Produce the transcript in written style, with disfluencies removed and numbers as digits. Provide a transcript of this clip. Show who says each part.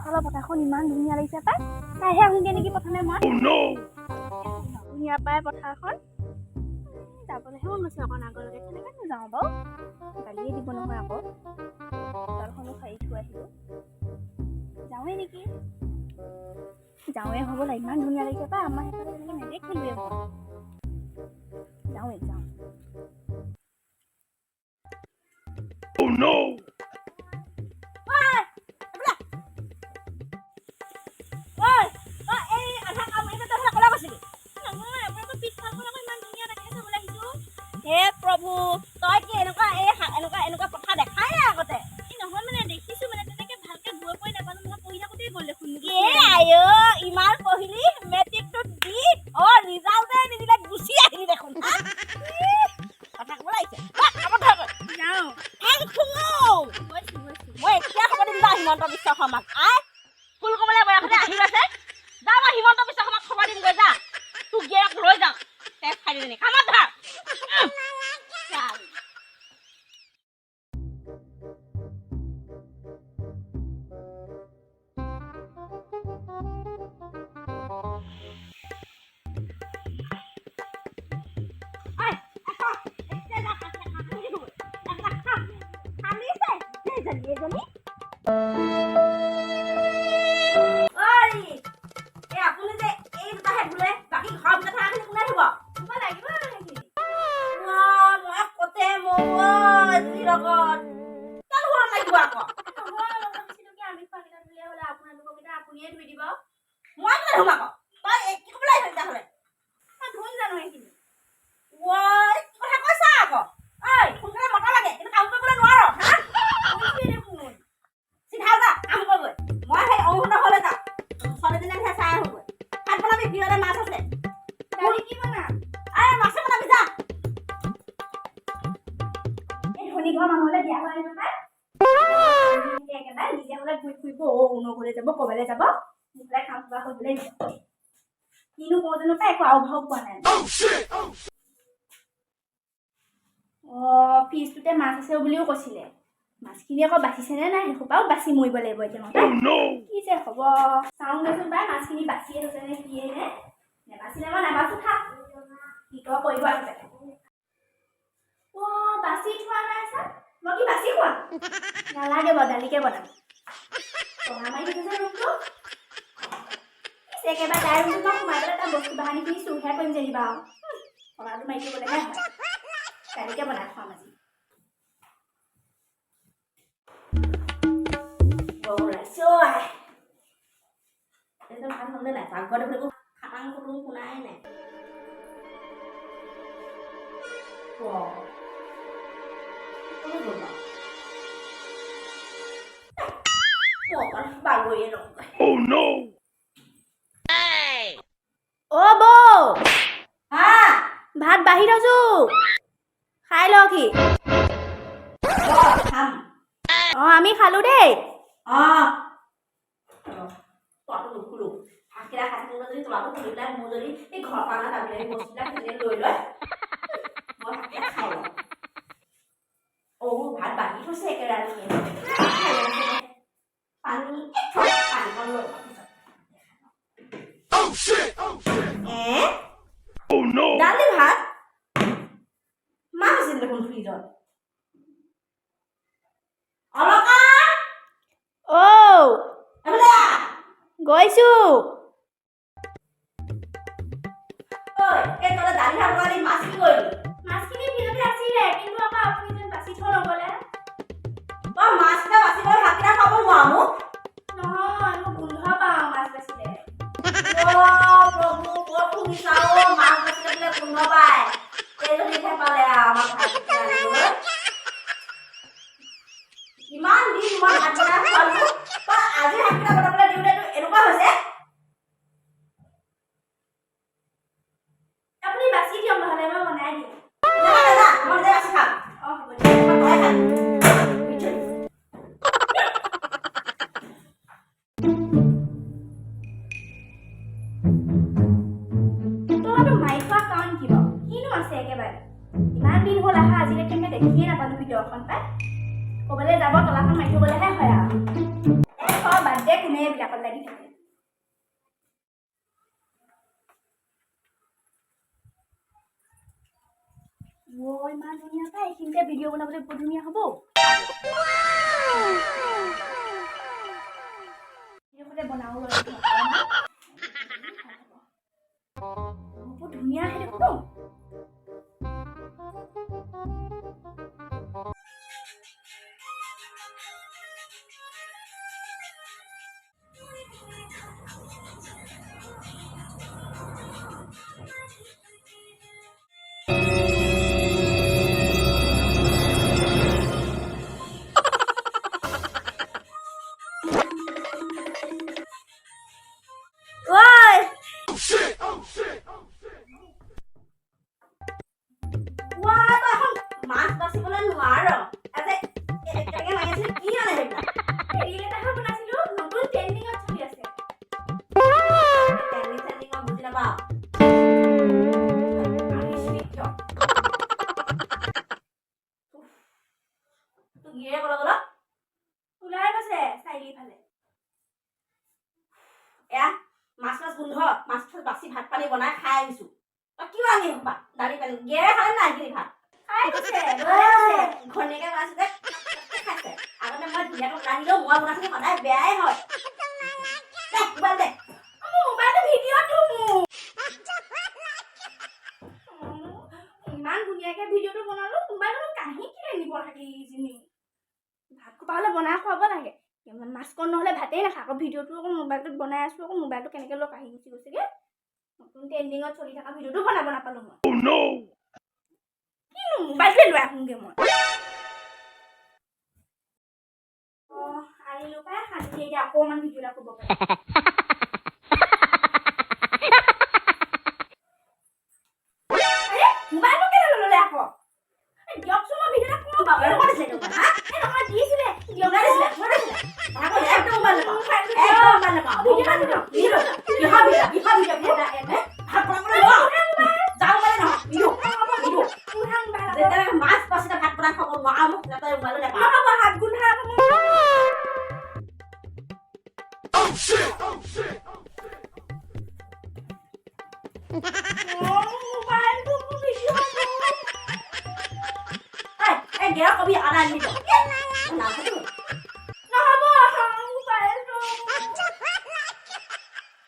Speaker 1: পিছফালৰ পথাৰখন ইমান ধুনীয়া লাগিছে পাই। তাইহে আহোঁগে নেকি প্ৰথমে মই। ধুনীয়া পাই পথাৰখন। যাবলৈহে মন গৈছে অকণ আগলৈকে। কেনেকৈনো যাওঁ বাৰু? গালিয়ে দিব নহয় আকৌ। চোতালখনো সাৰি থৈ আহিলোঁ। যাওঁৱে নেকি? যাওঁৱে হ'বলা, ইমান ধুনীয়া লাগিছে পাই। আমাৰ সেইফালে তেনেকৈ নেদেখিলোৱে মই। যাওঁৱে যাওঁ। Oh no! হে প্ৰভু, তই কি এনেকুৱা কথা দেখাই নাই আগতে? নহয় মানে দেখিছো মানে তেনেকে ভালকে গৈ পৰি নাপালো নহয়, পঢ়ি থাকোতেই গ'ল দেখোন। ইমান পঢ়িলি মেট্ৰিকটো দি ৰিজাল্টে নিদিলে গুচি আহিলি দেখোন। কথা ক'ব লাগিছে মই এতিয়া খবৰ দিম হিমন্ত বিশ্ব শৰ্মাক। স্কুল ক'বলৈ বয়সতে আহি গৈছে। যা মই হিমন্ত বিশ্ব শৰ্মাক খবৰ দিম গৈ, যা তোক গিয়েৰক লৈ যাওঁ। তেজ খাই দিলে কামত ধৰ। ফিজটোতে মাছ আছে বুলিও কৈছিলে। মাছখিনি আকৌ বাচিছেনে নাই সেইসোপাও বাচি মৰিব লাগিব এতিয়া। কি যে হ'ব চাওঁ দেচোন পাই, মাছখিনি বাচিয়ে থৈছে নে কিয়ে নে। নেবাচিলে মই নাবাচো, থাক কি তই কৰিব আছে। বাচি থোৱা নাই ছাৰ, মই কি বাচি খোৱা? নালাগে বাৰু, দালিকে বনাম। পঢ়া মাৰি থৈছে ৰুমটো। একেবাৰে তাই ৰুমটো মই সোমাই পেলাই তাৰ বস্তু বাহানিখিনি চুৰহে কৰিম যেনিবা আৰু। পঢ়াটো মাৰি দিবলৈহে হয়। দালিকে বনাই খোৱাম আজি। ভাত হ'লে নাই, পাকঘৰতে বোলে খাটাং খুটুং শুনাই নাই। ভাত বাঢ়ি থৈছো, খাই ল কি? আমি খালো দেই। ভাত বাঢ়ি থৈছে একেৰাহে দালি ভাত মাছ আছিল দেখোন ফ্ৰিজত। গৈছো। মাছখিনি ফ্ৰিজতে আছিলে, কিন্তু আকৌ আপুনি যেন বাচি থৈ নগ'লে। মাছকেইটা বাচিবলৈ ভাতকেইটা খাব নোৱাৰো মোক। নহয়, মই গোন্ধ পাওঁ মাছ বাচিলে। মাছ বাচিলে গোন্ধ পায়। ইমান দিন মই ভাত বনাই খোৱালো, আজি ভাতকেইটা বনাবলৈ দিওঁতে এনেকুৱা হৈছে। আপুনি বাচি দিয়ক, নহ'লে মই বনাই দিম। ইমান দিন হ'ল আহা, আজিলৈকে মই দেখিয়ে নাপালো ভিতৰখন পাই। ক'বলৈ যাব তলাখন মাৰি থ'বলৈহে হয় আৰু। বাদ দে নিজে কোনে এইবিলাকত লাগি থাকে ইমান ধুনীয়া পাই এইখিনিতে ভিডিঅ' বনাবলৈ বহুত ধুনীয়া হ'ব বনাও বহুত ধুনীয়া আহে দেখোন মাছ বাচিবলৈ নোৱাৰো আজি এটাকে মাৰি আছে কি আনে ৰিল এটা বনাইছিলো নতুন ট্ৰেন্ডিংত চলি আছে ট্ৰেন্ডিং বুজি নাপাওঁ গিয়ে গ'ল ওলাই গৈছে চাইলি ফালে এয়া মাছ গোন্ধ মাছ বাচি ভাত পানী বনাই খাই আহিছো কিয় আনি হবা দালি পানী গেৰে খালে নাই এইখিনি ভাত খাই গৈছে ঘনীয়াকে বনাইছে যে খাইছে আগতে মই ধুনীয়াকৈ বনাইছিলো মই বনাইছিলো সদায় বেয়াই হয় মোবাইল দে মোবাইলটো ভিডিঅ'টো ইমান ধুনীয়াকে ভিডিঅ'টো বনালো মোবাইলটো কাহি কি নিব থাকে ইজনী ভাত খোপালে বনাই খুৱাব লাগে মাছকণ নহ'লে ভাতেই নাখায় আকৌ ভিডিঅ'টো আকৌ মোবাইলটোত বনাই আছো আকৌ মোবাইলটো কেনেকৈ লৈ কাহি গুচি গৈছেগে নতুন ট্ৰেন্ডিঙত চলি থকা ভিডিঅ'টো বনাব নাপালো মই কিনো মোবাইলটোৱে লৈ আহোঁগে মই আনিলো পাই শান্তি এতিয়া অকণমান ভিডিঅ' এটা কৰিব পাৰে মোবাইলটো কেলৈ ল'লে আকৌ দিয়কচোন মই ভিডিঅ' এটা কৰোঁ বাবু কৰিছে নহয় দিছিলে মাছ পাচিতে ভাত বনাই খাব নোৱাৰা মোক হাত গোন্ধা গেৰা কবি আনা আনি